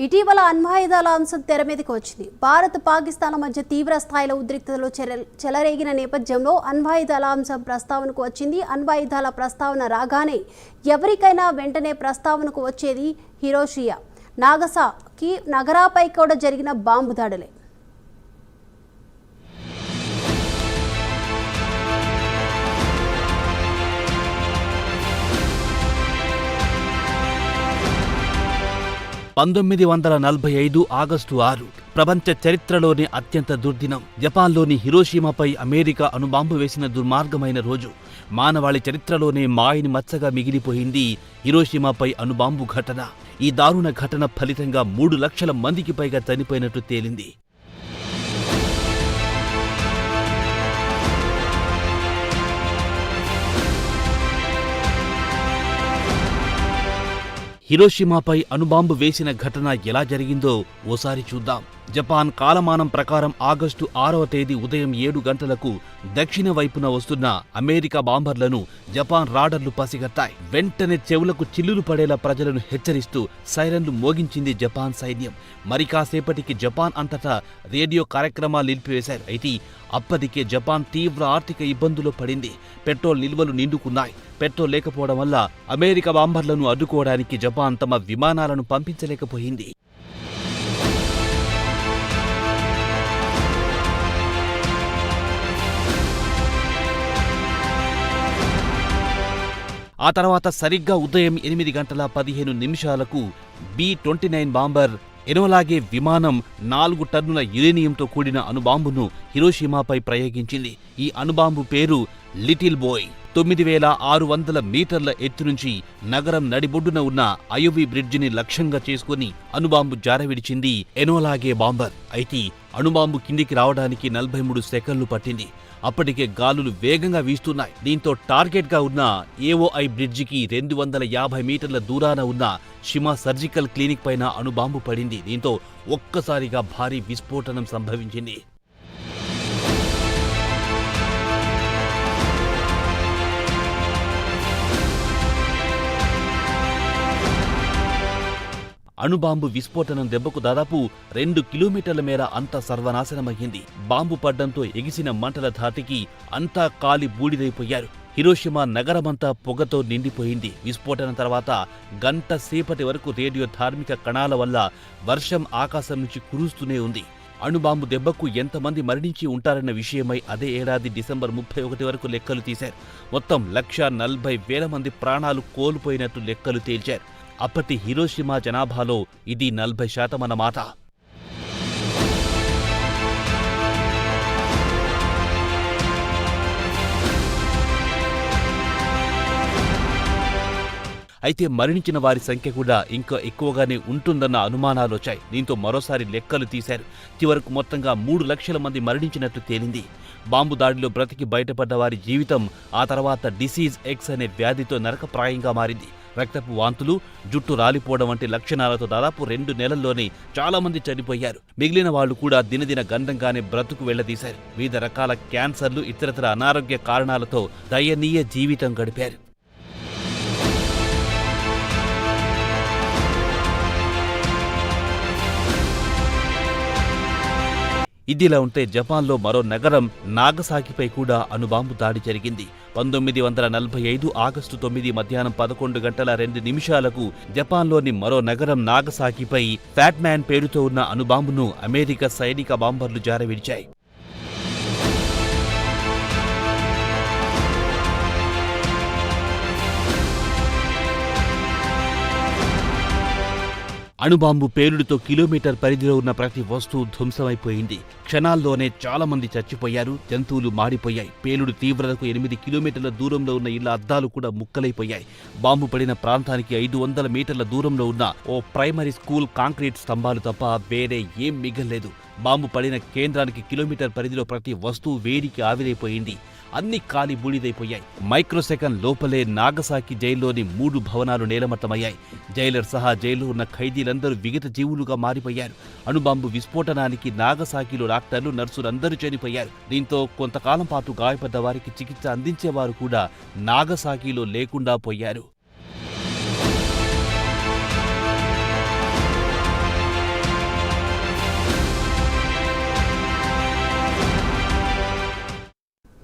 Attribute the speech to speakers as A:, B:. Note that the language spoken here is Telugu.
A: ఇటీవల అణ్వాయుధాల అంశం తెర మీదకి వచ్చింది. భారత్ పాకిస్తాన్ల మధ్య తీవ్ర స్థాయిలో ఉద్రిక్తతలు చెలరేగిన నేపథ్యంలో అణ్వాయుధాల అంశం ప్రస్తావనకు వచ్చింది. అణ్వాయుధాల ప్రస్తావన రాగానే ఎవరికైనా వెంటనే ప్రస్తావనకు వచ్చేది హిరోషిమా, నాగసాకి నగరాపై కూడా జరిగిన బాంబు దాడులే.
B: ఆగస్టు 6 ప్రపంచ చరిత్రలోని అత్యంత దుర్దినం. జపాన్లోని హిరోషిమాపై అమెరికా అణుబాంబు వేసిన దుర్మార్గమైన రోజు. మానవాళి చరిత్రలోనే మాయని మచ్చగా మిగిలిపోయింది హిరోషిమాపై అణుబాంబు ఘటన. ఈ దారుణ ఘటన ఫలితంగా 3 లక్షల మందికి పైగా చనిపోయినట్టు తేలింది. హిరోషిమాపై అణుబాంబు వేసిన ఘటన ఎలా జరిగిందో ఓసారి చూద్దాం. జపాన్ కాలమానం ప్రకారం ఆగస్టు 6వ తేదీ ఉదయం 7 గంటలకు దక్షిణ వైపున వస్తున్న అమెరికా బాంబర్లను జపాన్ రాడర్లు పసిగట్టాయి. వెంటనే చెవులకు చిల్లులు పడేలా ప్రజలను హెచ్చరిస్తూ సైరన్లు మోగించింది జపాన్ సైన్యం. మరి కాసేపటికి జపాన్ అంతటా రేడియో కార్యక్రమాలు నిలిపివేశారు. అయితే అప్పటికే జపాన్ తీవ్ర ఆర్థిక ఇబ్బందులు పడింది. పెట్రోల్ నిల్వలు నిండుకున్నాయి. పెట్రోల్ లేకపోవడం వల్ల అమెరికా బాంబర్లను అడ్డుకోవడానికి జపాన్ తమ విమానాలను పంపించలేకపోయింది. ఆ తర్వాత సరిగ్గా ఉదయం 8:15 B-29 బాంబర్ ఎనోలాగే విమానం 4 టన్నుల యురేనియంతో కూడిన అణుబాంబును హిరోషిమాపై ప్రయోగించింది. ఈ అణుబాంబు పేరు లిటిల్ బాయ్. 9600 మీటర్ల ఎత్తు నుంచి నగరం నడిబొడ్డున ఉన్న అయోవి బ్రిడ్జిని లక్ష్యంగా చేసుకుని అణుబాంబు జారవిడిచింది ఎనోలాగే బాంబర్. అయితే అణుబాంబు కిందికి రావడానికి 43 సెకన్లు పట్టింది. అప్పటికే గాలులు వేగంగా వీస్తున్నాయి. దీంతో టార్గెట్ గా ఉన్న ఏఓఐ బ్రిడ్జికి 250 మీటర్ల దూరాన ఉన్న షిమా సర్జికల్ క్లినిక్ పైన అణుబాంబు పడింది. దీంతో ఒక్కసారిగా భారీ విస్ఫోటనం సంభవించింది. అణుబాంబు విస్ఫోటనం దెబ్బకు దాదాపు 2 కిలోమీటర్ల మేర అంతా సర్వనాశనమయ్యింది. బాంబు పడ్డంతో ఎగిసిన మంటల ధాటికి అంతా కాలి బూడిదైపోయారు. హిరోషిమా నగరమంతా పొగతో నిండిపోయింది. విస్ఫోటనం తర్వాత గంట సేపటి వరకు రేడియో ధార్మిక కణాల వల్ల వర్షం ఆకాశం నుంచి కురుస్తూనే ఉంది. అణుబాంబు దెబ్బకు ఎంతమంది మరణించి ఉంటారన్న విషయమై అదే ఏడాది డిసెంబర్ 31 వరకు లెక్కలు తీశారు. మొత్తం 1,40,000 మంది ప్రాణాలు కోల్పోయినట్టు లెక్కలు తేల్చారు. అప్పటి హిరోషిమా జనాభాలో ఇది 40% అన్నమాట. అయితే మరణించిన వారి సంఖ్య కూడా ఇంకా ఎక్కువగానే ఉంటుందన్న అనుమానాలొచ్చాయి. దీంతో మరోసారి లెక్కలు తీశారు. చివరకు మొత్తంగా 3 లక్షల మంది మరణించినట్టు తేలింది. బాంబు దాడిలో బ్రతికి బయటపడ్డ వారి జీవితం ఆ తర్వాత డిసీజ్ ఎక్స్ అనే వ్యాధితో నరకప్రాయంగా మారింది. రక్తపు వాంతులు, జుట్టు రాలిపోవడం వంటి లక్షణాలతో దాదాపు 2 నెలల్లోనే చాలా మంది చనిపోయారు. మిగిలిన వాళ్లు కూడా దినదిన గండంగానే బ్రతుకు వెళ్లదీశారు. వివిధ రకాల క్యాన్సర్లు, ఇతరతర అనారోగ్య కారణాలతో దయనీయ జీవితం గడిపారు. ఇదిలా ఉంటే జపాన్లో మరో నగరం నాగసాకిపై కూడా అణుబాంబు దాడి జరిగింది. 1945 ఆగస్టు 9 మధ్యాహ్నం 11:02 జపాన్లోని మరో నగరం నాగసాకిపై ఫ్యాట్ మ్యాన్ పేరుతో ఉన్న అణుబాంబును అమెరికా సైనిక బాంబర్లు జారవిడిచాయి. అణుబాంబు పేలుడుతో కిలోమీటర్ పరిధిలో ఉన్న ప్రతి వస్తువు ధ్వంసమైపోయింది. క్షణాల్లోనే చాలా మంది చచ్చిపోయారు. జంతువులు మాడిపోయాయి. పేలుడు తీవ్రతకు 8 కిలోమీటర్ల దూరంలో ఉన్న ఇళ్ల అద్దాలు కూడా ముక్కలైపోయాయి. బాంబు పడిన ప్రాంతానికి 500 మీటర్ల దూరంలో ఉన్న ఓ ప్రైమరీ స్కూల్ కాంక్రీట్ స్తంభాలు తప్ప వేరే ఏం మిగల్లేదు. బాంబు పడిన కేంద్రానికి కిలోమీటర్ పరిధిలో ప్రతి వస్తువు వేడికి ఆవిరైపోయింది. అన్ని కాలి బూడిదైపోయాయి. మైక్రోసెకండ్ లోపలే నాగసాకి జైల్లోని 3 భవనాలు నేలమట్టమయ్యాయి. జైలర్ సహా జైల్లో ఉన్న ఖైదీలందరూ విగత జీవులుగా మారిపోయారు. అణుబాంబు విస్ఫోటనానికి నాగసాకిలో డాక్టర్లు, నర్సులందరూ చనిపోయారు. దీంతో కొంతకాలం పాటు గాయపడ్డ వారికి చికిత్స అందించేవారు కూడా నాగసాకిలో లేకుండా పోయారు.